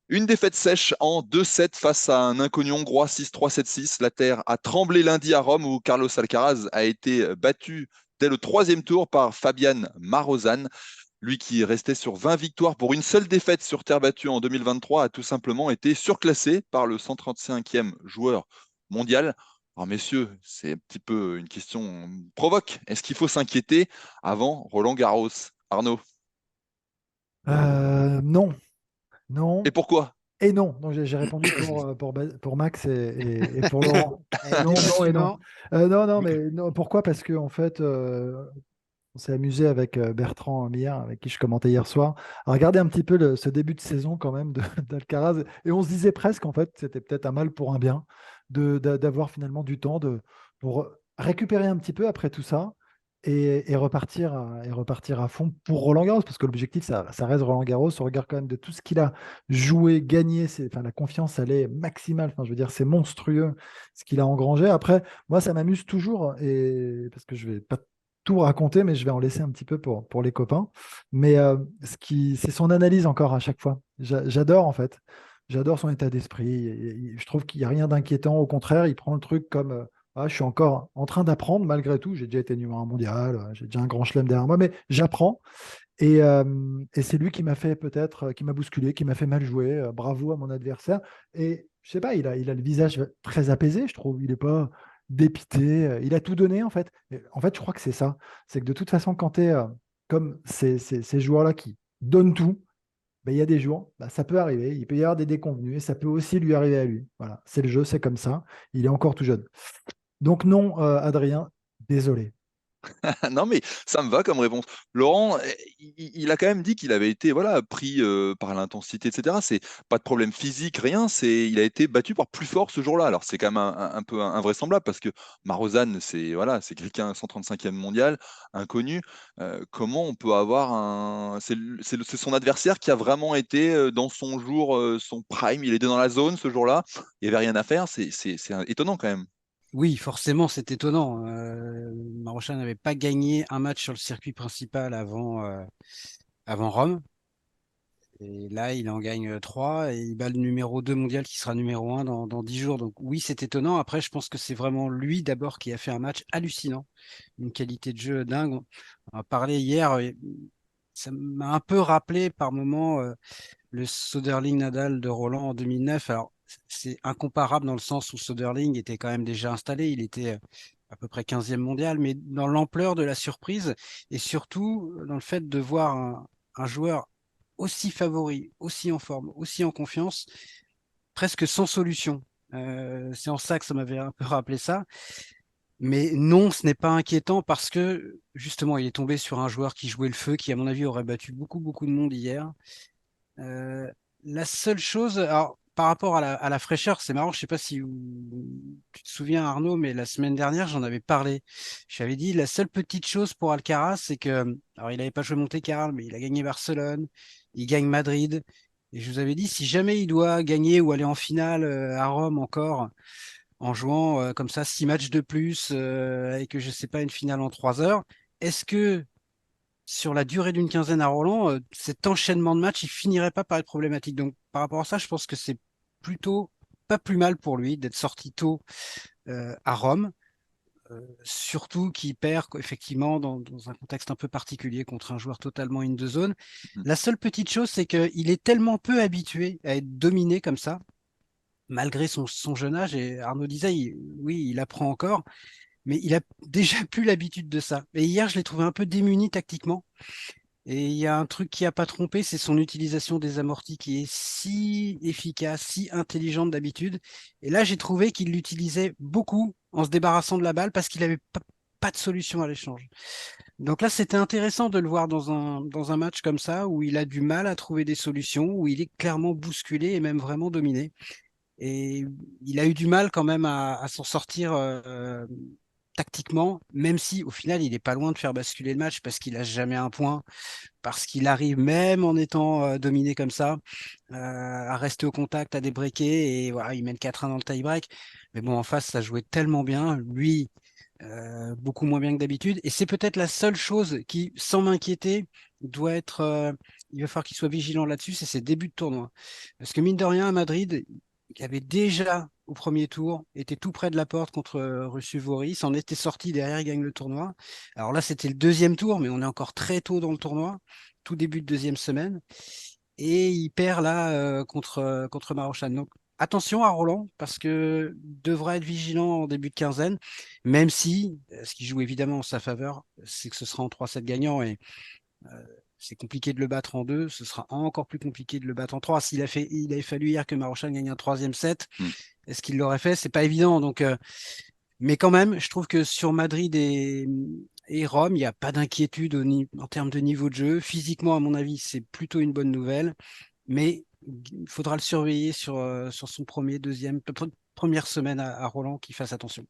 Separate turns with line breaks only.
Une défaite sèche en 2-7 face à un inconnu hongrois 6-3, 7-6. La terre a tremblé lundi à Rome où Carlos Alcaraz a été battu dès le troisième tour par Fabian Marozsan. Lui qui restait sur 20 victoires pour une seule défaite sur terre battue en 2023 a tout simplement été surclassé par le 135e joueur mondial. Alors messieurs, c'est un petit peu une question provoque. Est-ce qu'il faut s'inquiéter avant Roland Garros? Arnaud,
Non,
et
non
pourquoi?
et non. Donc j'ai répondu pour Max et pour Laurent. Non, non et non.
Décidément.
Non, non, mais non, pourquoi? Parce que en fait, on s'est amusé avec Bertrand hier, avec qui je commentais hier soir, à regarder un petit peu ce début de saison quand même d'Alcaraz. Et on se disait presque, en fait, c'était peut-être un mal pour un bien, d'avoir finalement du temps pour récupérer un petit peu après tout ça et repartir à fond pour Roland Garros, parce que l'objectif, ça reste Roland Garros. On regarde quand même de tout ce qu'il a joué, gagné, enfin, la confiance, elle est maximale. Enfin, je veux dire, c'est monstrueux ce qu'il a engrangé. Après, moi, ça m'amuse toujours, et parce que je vais pas tout raconter, mais je vais en laisser un petit peu pour les copains. Mais c'est son analyse encore à chaque fois. J'adore en fait. J'adore son état d'esprit. Je trouve qu'il n'y a rien d'inquiétant. Au contraire, il prend le truc comme ah, je suis encore en train d'apprendre malgré tout. J'ai déjà été numéro un mondial, j'ai déjà un grand chelem derrière moi, mais j'apprends. Et c'est lui qui m'a fait peut-être, qui m'a bousculé, qui m'a fait mal jouer. Bravo à mon adversaire. Et je sais pas, il a le visage très apaisé, je trouve. Il n'est pas dépité. Il a tout donné, en fait. Et en fait, je crois que c'est ça. C'est que de toute façon, quand tu es comme ces joueurs-là qui donnent tout, ben, il y a des jours, ben, ça peut arriver. Il peut y avoir des déconvenus et ça peut aussi lui arriver à lui. Voilà, c'est le jeu, c'est comme ça. Il est encore tout jeune. Donc, non, Adrien, désolé.
Non, mais ça me va comme réponse. Laurent, il a quand même dit qu'il avait été voilà, pris par l'intensité, etc. C'est pas de problème physique, rien. Il a été battu par plus fort ce jour-là. Alors, c'est quand même un peu invraisemblable parce que Marozan, c'est quelqu'un 135e mondial, inconnu. Comment on peut avoir un. C'est son adversaire qui a vraiment été dans son jour, son prime. Il était dans la zone ce jour-là. Il n'y avait rien à faire. C'est étonnant quand même.
Oui, forcément, c'est étonnant. Marochan n'avait pas gagné un match sur le circuit principal avant Rome. Et là, il en gagne trois et il bat le numéro 2 mondial qui sera numéro un dans 10 jours. Donc oui, c'est étonnant. Après, je pense que c'est vraiment lui d'abord qui a fait un match hallucinant. Une qualité de jeu dingue. On a parlé hier, ça m'a un peu rappelé par moment le Soderling Nadal de Roland en 2009. Alors, c'est incomparable dans le sens où Soderling était quand même déjà installé. Il était à peu près 15e mondial, mais dans l'ampleur de la surprise et surtout dans le fait de voir un joueur aussi favori, aussi en forme, aussi en confiance, presque sans solution. C'est en ça que ça m'avait un peu rappelé ça. Mais non, ce n'est pas inquiétant parce que justement, il est tombé sur un joueur qui jouait le feu, qui à mon avis aurait battu beaucoup, beaucoup de monde hier. Euh, la seule chose, alors par rapport à la fraîcheur, c'est marrant, je sais pas si tu te souviens Arnaud, mais la semaine dernière, j'en avais parlé. J'avais dit la seule petite chose pour Alcaraz, c'est que, alors il n'avait pas joué Monte-Carlo, mais il a gagné Barcelone, il gagne Madrid. Et je vous avais dit, si jamais il doit gagner ou aller en finale à Rome encore, en jouant comme ça 6 matchs de plus et que je sais pas une finale en 3 heures, est-ce que sur la durée d'une quinzaine à Roland, cet enchaînement de matchs, il finirait pas par être problématique. Donc, par rapport à ça, je pense que c'est plutôt pas plus mal pour lui d'être sorti tôt à Rome, surtout qu'il perd effectivement dans un contexte un peu particulier contre un joueur totalement in de zone. La seule petite chose, c'est qu'il est tellement peu habitué à être dominé comme ça, malgré son jeune âge. Et Arnaud disait, oui, il apprend encore, mais il a déjà plus l'habitude de ça. Et hier, je l'ai trouvé un peu démuni tactiquement. Et il y a un truc qui a pas trompé, c'est son utilisation des amortis qui est si efficace, si intelligente d'habitude. Et là, j'ai trouvé qu'il l'utilisait beaucoup en se débarrassant de la balle parce qu'il avait pas de solution à l'échange. Donc là, c'était intéressant de le voir dans un match comme ça où il a du mal à trouver des solutions, où il est clairement bousculé et même vraiment dominé. Et il a eu du mal quand même à s'en sortir tactiquement, même si au final, il est pas loin de faire basculer le match parce qu'il a jamais un point parce qu'il arrive même en étant dominé comme ça à rester au contact, à débreaker et voilà, il mène 4-1 dans le tie-break. Mais bon, en face, ça jouait tellement bien, lui beaucoup moins bien que d'habitude. Et c'est peut-être la seule chose qui, sans m'inquiéter, doit être il va falloir qu'il soit vigilant là-dessus, c'est ses débuts de tournoi. Parce que mine de rien, à Madrid, il avait déjà, au premier tour, été tout près de la porte contre Russuvori, il s'en était sorti, derrière, il gagne le tournoi. Alors là, c'était le deuxième tour, mais on est encore très tôt dans le tournoi, tout début de deuxième semaine. Et il perd là contre Marochan. Donc attention à Roland, parce que devra être vigilant en début de quinzaine, même si ce qui joue évidemment en sa faveur, c'est que ce sera en 3-7 gagnant et c'est compliqué de le battre en deux, ce sera encore plus compliqué de le battre en trois. Il avait fallu hier que Marochan gagne un troisième set.
Mm.
Est-ce qu'il l'aurait fait? C'est pas évident. Donc, mais quand même, je trouve que sur Madrid et Rome, il n'y a pas d'inquiétude en termes de niveau de jeu. Physiquement, à mon avis, c'est plutôt une bonne nouvelle. Mais il faudra le surveiller sur son première semaine à Roland, qu'il fasse attention.